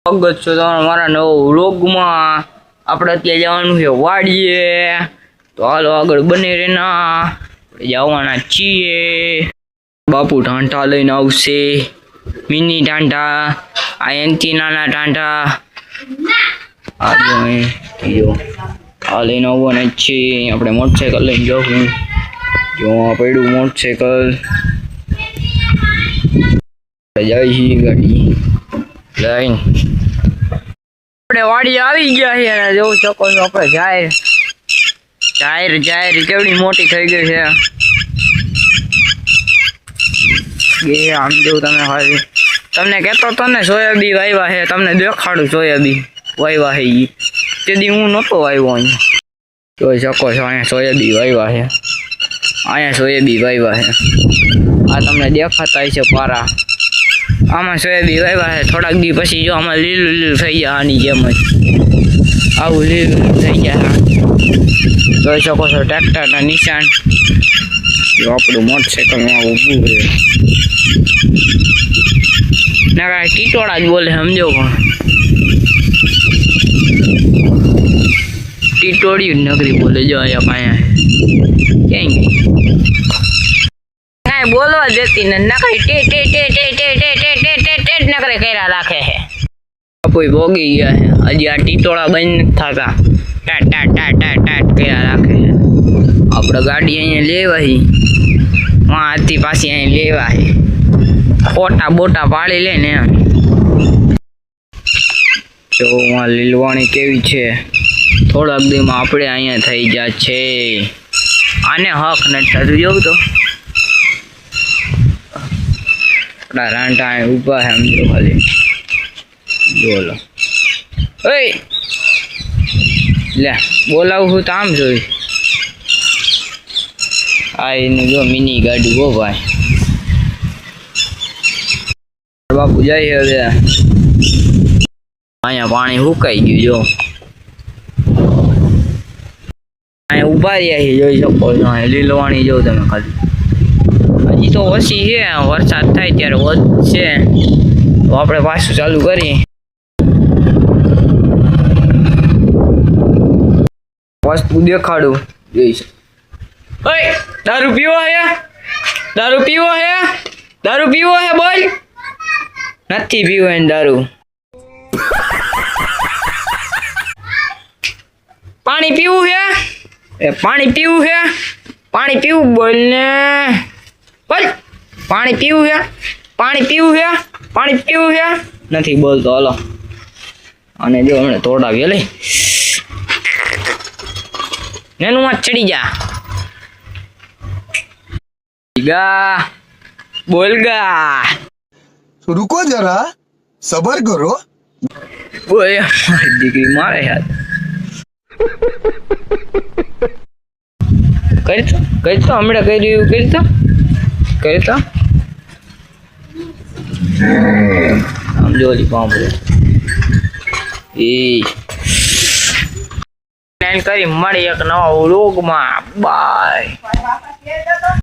સ્વાગત છે તમારા નવો વ્લોગમાં। આપણે અત્યારે જવાનું છે વાડીએ, તો હાલો આગળ બને રેના, આપણે જવાના છીએ। બાપુ ટાંટા લઈને આવશે, મિની ટાંટા, આ એનથી નાના ટાંટા, આ જો આ લઈને આવવાના જ છીએ। આપણે મોટરસાઇકલ લઈને જવું, જો આ પડ્યું મોટરસાઇકલ, જાય છે ગાડી લઈને। આપણે વાડી આવી ગયા છે અને જોઉં શકો છો આપણે જાહેર કેવડી મોટી થઈ ગઈ છે। આમ જેવું તમે ખાલી તમને કહેતો હતો ને સોયાબીન વાવ્યા છે, તમને દેખાડું સોયાબીન વાવ્યા છે એ તેથી હું નહોતો આવ્યો। અહીંયા જોઈ શકો છો, અહીંયા સોયાબીન વાવ્યા છે, અહીંયા સોયાબીન વાવ્યા છે, આ તમને દેખાતા છે પારા, આમાં સોયાબીન વાવ્યા છે। થોડાક દી પછી જો આમાં લીલું થઈ જાય, આની જેમ જ આવું લીલું થઈ જાય। જોઈ શકો છો ટ્રેક્ટરના નિશાન, જો આપણું મોટરસાઇકલમાં ઊભું છે ના કાંઈ ટીટોળા જ બોલે, સમજો પણ ટીટોળિયું નગરી બોલે। જો અહીંયા ક્યાંય ગઈ કાંઈ બોલવા દેતી ને નકરી ટેટ નકરે કર્યા રાખે છે। બાપુ ભોગી ગયા છે, હજી આ ટીટોળા બંધ થતા ટાટ કર્યા રાખે છે। આપણે ગાડી અહીંયા લેવાય, હાથી પાછી અહીં લેવાય, ફોટા બોટા પાડી લે ને એમ। જો લીલવાણી કેવી છે, થોડાક દીમાં આપણે અહીંયા થઈ જાય છે, આને હક નથી થતું। જોવું તો આપણા રાંટા ઊભા છે, સમજો ખાલી બોલો ઓય લે બોલાવું છું તો આમ જોઈ આ એનું જો મિની ગાડી ગો ભાઈ। બાપુ જાય હવે, અહીંયા પાણી સુકાઈ ગયું, જો અહીંયા ઊભા રહ્યા છે, જોઈ શકો છો લીલવાણી જો તમે ખાલી, હજી તો ઓછી છે, વરસાદ થાય ત્યારે વધશે તો આપણે પાછું ચાલુ કરીએ। વસ્તુ દેખાડું, જોઈશ ઓય દારૂ પીવો હે, દારૂ પીવો હે, દારૂ પીવો હે બોલ, નથી પીવો એને દારૂ, પાણી પીવું છે, એ પાણી પીવું છે, પાણી પીવું બોલ ને બોલ, પાણી પીવું છે, પાણી પીવું છે, પાણી પીવું છે, નથી બોલતો। હાલો અને જો હમણાં તોડાવીએ લઈ નેનું માં ચડી જા ગા બોલ ગા, रुको जरा सबर करो। બોય દીકરી મારે યાર કરતો હમણાં કર્યું કરતો આમ જોલી પામ એ કરી મળી એક નવા વ્લોગમાં, બાય।